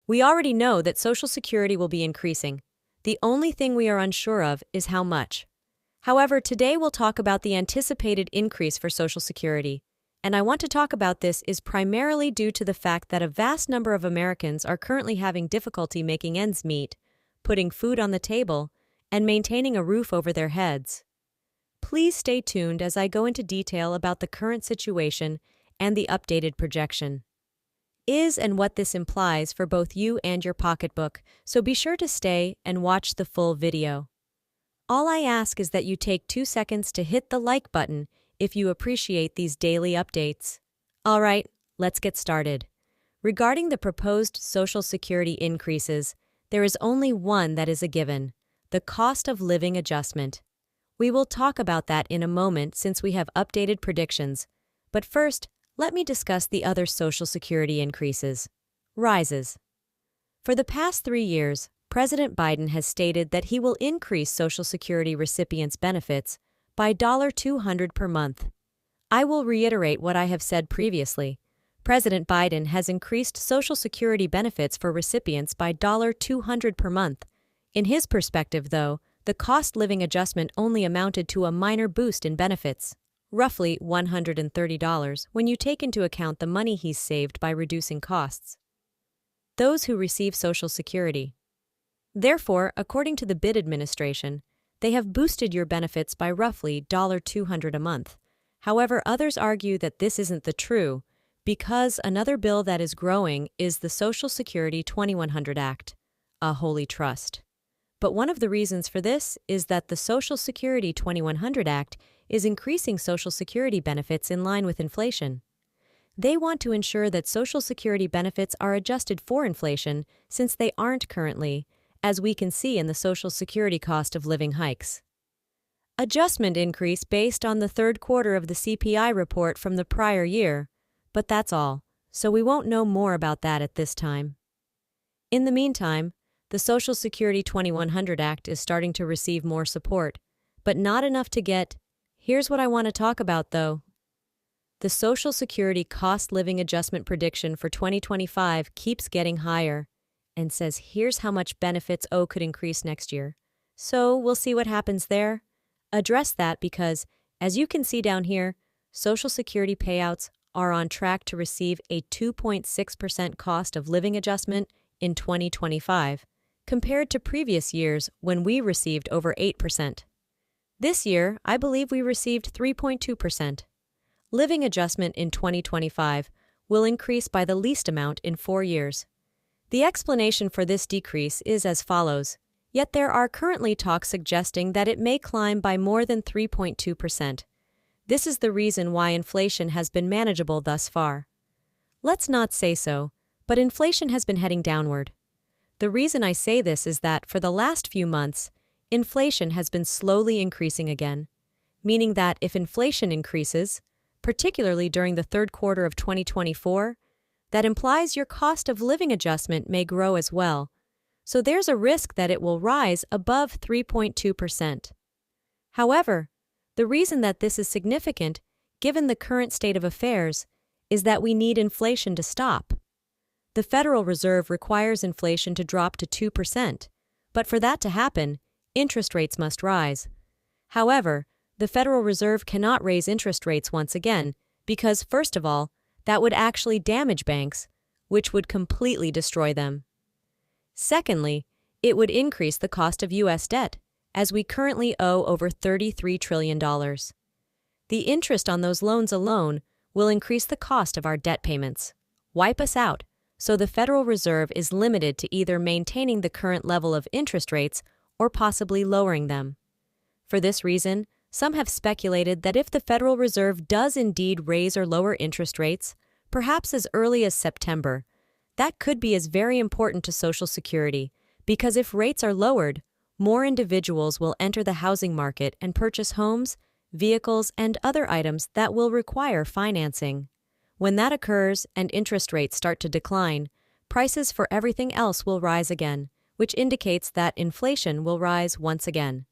We already know that Social Security will be increasing. The only thing we are unsure of is how much. However, today we'll talk about the anticipated increase for Social Security. And I want to talk about this is primarily due to the fact that a vast number of Americans are currently having difficulty making ends meet, putting food on the table, and maintaining a roof over their heads. Please stay tuned as I go into detail about the current situation and the updated projection. And what this implies for both you and your pocketbook, so be sure to stay and watch the full video. All I ask is that you take 2 seconds to hit the like button if you appreciate these daily updates. All right, let's get started. Regarding the proposed Social Security increases, there is only one that is a given: the cost of living adjustment. We will talk about that in a moment since we have updated predictions, but first, let me discuss the other Social Security increases. Rises. For the past 3 years, President Biden has stated that he will increase Social Security recipients' benefits by $200 per month. I will reiterate what I have said previously. President Biden has increased Social Security benefits for recipients by $200 per month. In his perspective, though, the cost living adjustment only amounted to a minor boost in benefits, roughly $130 when you take into account the money he's saved by reducing costs. Those who receive Social Security. Therefore, according to the Biden administration, they have boosted your benefits by roughly $200 a month. However, others argue that this isn't the true, because another bill that is growing is the Social Security 2100 Act, a holy trust. But one of the reasons for this is that the Social Security 2100 Act is increasing Social Security benefits in line with inflation. They want to ensure that Social Security benefits are adjusted for inflation since they aren't currently, as we can see in the Social Security cost of living hikes. Adjustment increase based on the third quarter of the CPI report from the prior year, but that's all, so we won't know more about that at this time. In the meantime, the Social Security 2100 Act is starting to receive more support, but not enough to get. Here's what I want to talk about, though. The Social Security cost living adjustment prediction for 2025 keeps getting higher, and says here's how much benefits could increase next year. So we'll see what happens there. Address that because, as you can see down here, Social Security payouts are on track to receive a 2.6% cost of living adjustment in 2025, compared to previous years when we received over 8%. This year, I believe we received 3.2%. Living adjustment in 2025 will increase by the least amount in 4 years. The explanation for this decrease is as follows, yet there are currently talks suggesting that it may climb by more than 3.2%. This is the reason why inflation has been manageable thus far. Let's not say so, but inflation has been heading downward. The reason I say this is that for the last few months, inflation has been slowly increasing again, meaning that if inflation increases, particularly during the third quarter of 2024, that implies your cost of living adjustment may grow as well, so there's a risk that it will rise above 3.2%. However, the reason that this is significant, given the current state of affairs, is that we need inflation to stop. The Federal Reserve requires inflation to drop to 2%, but for that to happen, interest rates must rise. However, the Federal Reserve cannot raise interest rates once again because, first of all, that would actually damage banks, which would completely destroy them. Secondly, it would increase the cost of U.S. debt, as we currently owe over $33 trillion. The interest on those loans alone will increase the cost of our debt payments, wipe us out, so the Federal Reserve is limited to either maintaining the current level of interest rates or possibly lowering them. For this reason, some have speculated that if the Federal Reserve does indeed raise or lower interest rates, perhaps as early as September, that could be as very important to Social Security, because if rates are lowered, more individuals will enter the housing market and purchase homes, vehicles, and other items that will require financing. When that occurs and interest rates start to decline, prices for everything else will rise again, which indicates that inflation will rise once again.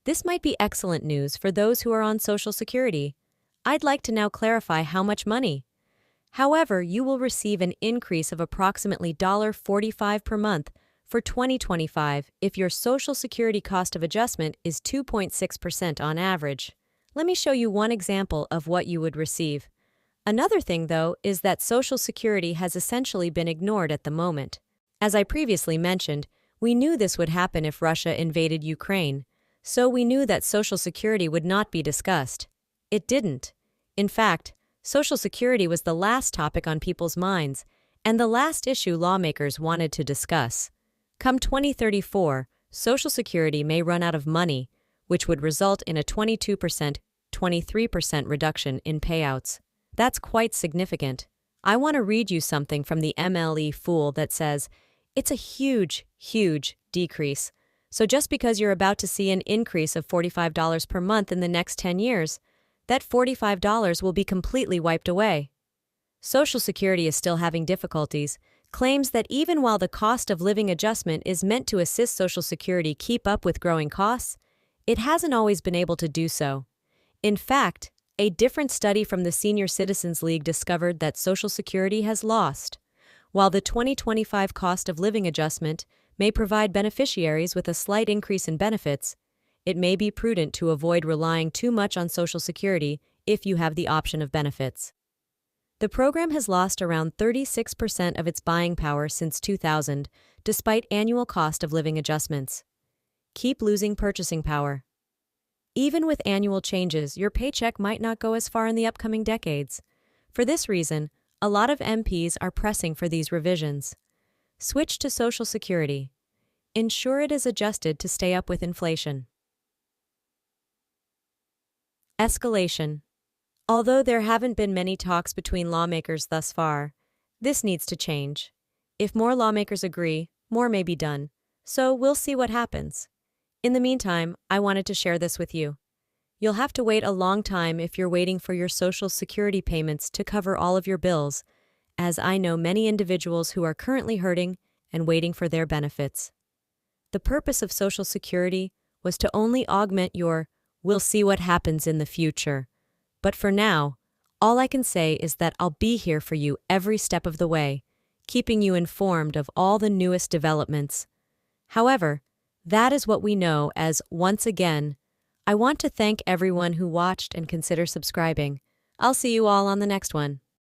This might be excellent news for those who are on Social Security. I'd like to now clarify how much money. However, you will receive an increase of approximately $45 per month for 2025 if your Social Security cost of adjustment is 2.6% on average. Let me show you one example of what you would receive. Another thing, though, is that Social Security has essentially been ignored at the moment. As I previously mentioned, we knew this would happen if Russia invaded Ukraine, so we knew that Social Security would not be discussed. It didn't. In fact, Social Security was the last topic on people's minds, and the last issue lawmakers wanted to discuss. Come 2034, Social Security may run out of money, which would result in a 22%, 23% reduction in payouts. That's quite significant. I want to read you something from the MLE Fool that says, it's a huge, huge decrease. So just because you're about to see an increase of $45 per month in the next 10 years, that $45 will be completely wiped away. Social Security is still having difficulties, claims that even while the cost of living adjustment is meant to assist Social Security keep up with growing costs, it hasn't always been able to do so. In fact, a different study from the Senior Citizens League discovered that Social Security has lost. While the 2025 cost of living adjustment may provide beneficiaries with a slight increase in benefits, it may be prudent to avoid relying too much on Social Security if you have the option of benefits. The program has lost around 36% of its buying power since 2000, despite annual cost of living adjustments. Keep losing purchasing power. Even with annual changes, your paycheck might not go as far in the upcoming decades. For this reason, a lot of MPs are pressing for these revisions. Switch to Social Security. Ensure it is adjusted to stay up with inflation. Escalation. Although there haven't been many talks between lawmakers thus far, this needs to change. If more lawmakers agree, more may be done. So we'll see what happens. In the meantime, I wanted to share this with you. You'll have to wait a long time if you're waiting for your Social Security payments to cover all of your bills, as I know many individuals who are currently hurting and waiting for their benefits. The purpose of Social Security was to only augment your "we'll see what happens in the future." But for now, all I can say is that I'll be here for you every step of the way, keeping you informed of all the newest developments. However, that is what we know as once again. I want to thank everyone who watched and consider subscribing. I'll see you all on the next one.